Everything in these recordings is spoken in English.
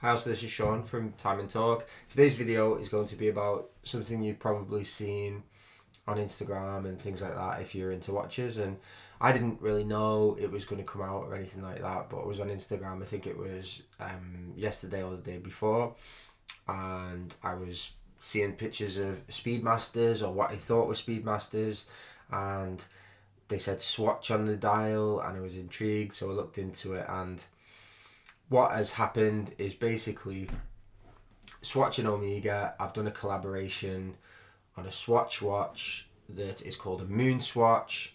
Hi, also this is Sean from Time and Talk. Today's video is going to be about something you've probably seen on Instagram and things like that if you're into watches. And I didn't really know it was going to come out or anything like that, but it was on Instagram. I think it was yesterday or the day before, and I was seeing pictures of Speedmasters or what I thought were Speedmasters, and they said Swatch on the dial, and I was intrigued, so I looked into it. And what has happened is basically Swatch and Omega, I've done a collaboration on a Swatch watch that is called a Moonswatch,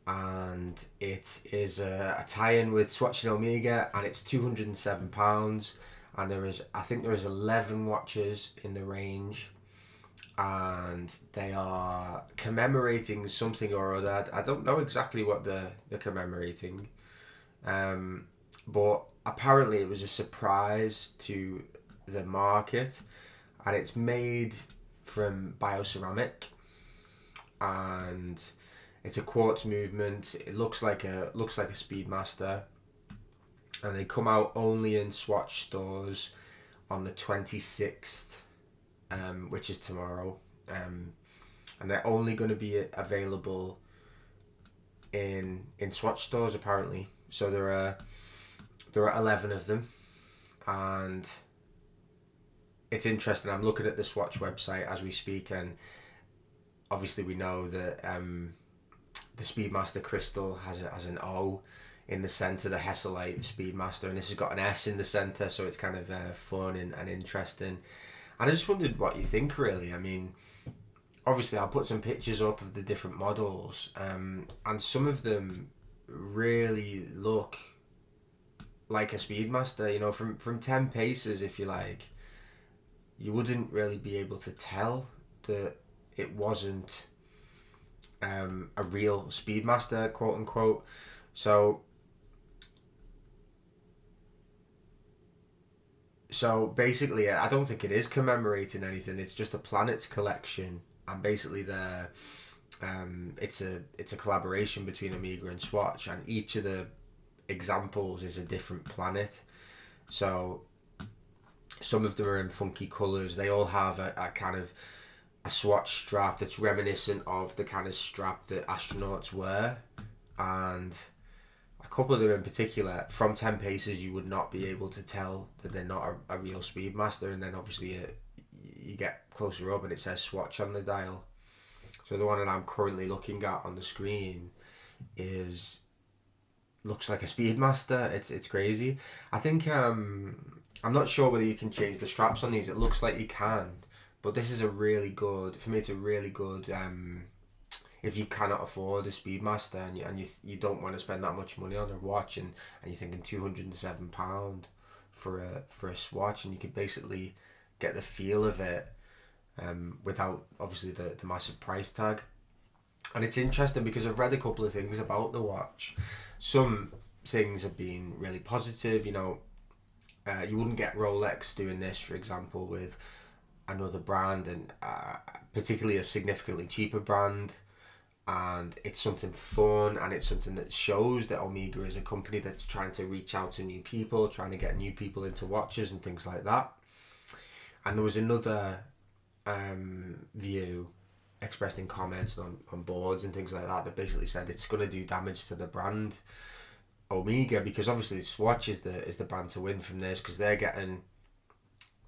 and it is a tie-in with Swatch and Omega, and it's £207, and I think there is 11 watches in the range, and they are commemorating something or other. I don't know exactly what they're commemorating, but apparently it was a surprise to the market, and it's made from bioceramic, and it's a quartz movement. It looks like a Speedmaster, and they come out only in Swatch stores on the 26th, which is tomorrow, and they're only going to be available in Swatch stores apparently. So there are 11 of them, and it's interesting. I'm looking at the Swatch website as we speak, and obviously we know that the Speedmaster crystal has an O in the centre, the Hesselite Speedmaster, and this has got an S in the centre, so it's kind of fun and interesting. And I just wondered what you think, really. I mean, obviously I'll put some pictures up of the different models, and some of them really look like a Speedmaster. You know, from 10 paces, if you like, you wouldn't really be able to tell that it wasn't a real Speedmaster, quote unquote. So basically, I don't think it is commemorating anything. It's just a planets collection, and basically it's a collaboration between Omega and Swatch, and each of the examples is a different planet. So some of them are in funky colours. They all have a kind of a Swatch strap that's reminiscent of the kind of strap that astronauts wear, and a couple of them in particular, from 10 paces you would not be able to tell that they're not a real Speedmaster, and then obviously you get closer up and it says Swatch on the dial. So the one that I'm currently looking at on the screen looks like a Speedmaster. It's crazy. I think I'm not sure whether you can change the straps on these. It looks like you can, but this is a really good, for me it's a really good, if you cannot afford a Speedmaster and you don't want to spend that much money on a watch, and you're thinking £207 for a Swatch, and you could basically get the feel of it without obviously the massive price tag. And it's interesting because I've read a couple of things about the watch. Some things have been really positive. You know, you wouldn't get Rolex doing this, for example, with another brand, and particularly a significantly cheaper brand. And it's something fun, and it's something that shows that Omega is a company that's trying to reach out to new people, trying to get new people into watches and things like that. And there was another view expressed in comments on boards and things like that basically said it's going to do damage to the brand Omega, because obviously Swatch is the brand to win from this, because they're going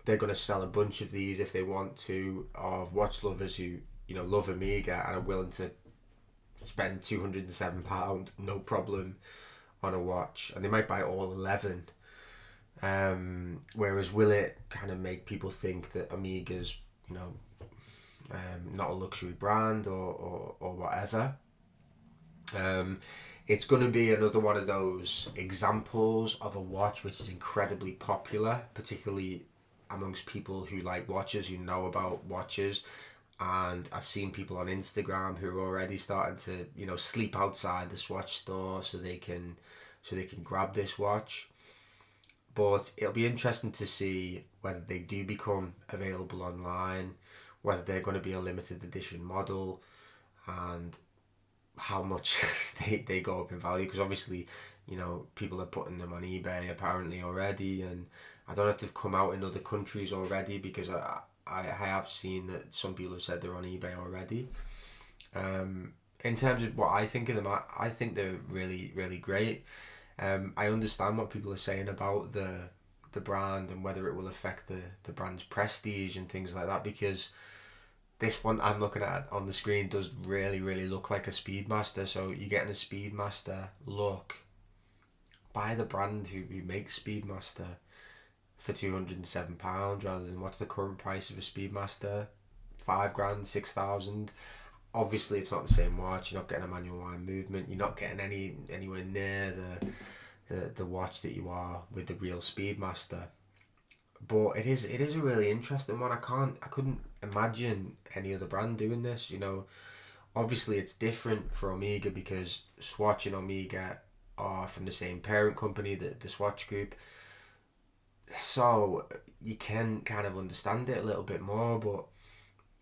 to sell a bunch of these if they want to, of watch lovers who, you know, love Omega and are willing to spend £207 no problem on a watch, and they might buy all 11. Whereas will it kind of make people think that Omega's, you know, not a luxury brand or whatever? It's going to be another one of those examples of a watch which is incredibly popular, particularly amongst people who like watches, who know about watches. And I've seen people on Instagram who are already starting to, you know, sleep outside the Swatch store so they can grab this watch. But it'll be interesting to see whether they do become available online, whether they're going to be a limited edition model, and how much they go up in value, because obviously you know, people are putting them on eBay apparently already, and I don't know if they've come out in other countries already, because I have seen that some people have said they're on eBay already. In terms of what I think of them, I think they're really, really great. I understand what people are saying about the brand and whether it will affect the brand's prestige and things like that, because this one I'm looking at on the screen does really, really look like a Speedmaster. So you're getting a Speedmaster look by the brand who makes Speedmaster for £207, rather than what's the current price of a Speedmaster? 5 grand, 6,000. Obviously it's not the same watch. You're not getting a manual wind movement. You're not getting anywhere near the watch that you are with the real Speedmaster. But it is a really interesting one. I couldn't imagine any other brand doing this. You know, obviously it's different for Omega because Swatch and Omega are from the same parent company, the Swatch group. So you can kind of understand it a little bit more. But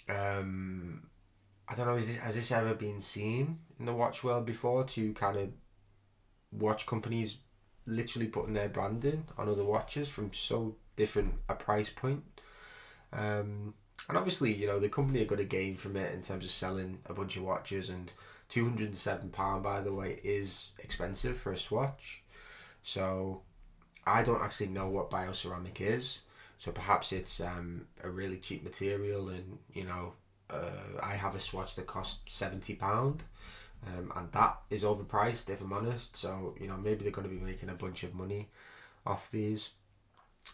I don't know, has this ever been seen in the watch world before, to kind of watch companies literally putting their branding on other watches from so different a price point? And obviously, you know, the company are going to gain from it in terms of selling a bunch of watches, and £207, by the way, is expensive for a Swatch. So I don't actually know what bioceramic is, so perhaps it's a really cheap material, and you know, I have a Swatch that costs £70, and that is overpriced if I'm honest. So you know, maybe they're going to be making a bunch of money off these.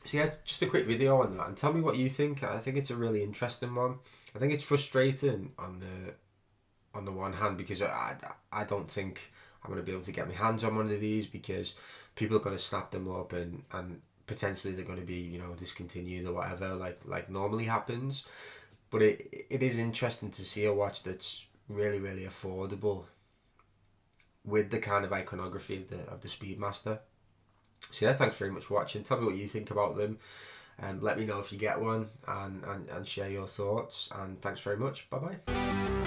So yeah, just a quick video on that, and tell me what you think. I think it's a really interesting one. I think it's frustrating on the one hand, because I don't think I'm going to be able to get my hands on one of these, because people are going to snap them up, and potentially they're going to be, you know, discontinued or whatever, like normally happens. But it is interesting to see a watch that's really, really affordable with the kind of iconography of the Speedmaster. So yeah, thanks very much for watching. Tell me what you think about them, and let me know if you get one, and share your thoughts. And thanks very much. Bye bye.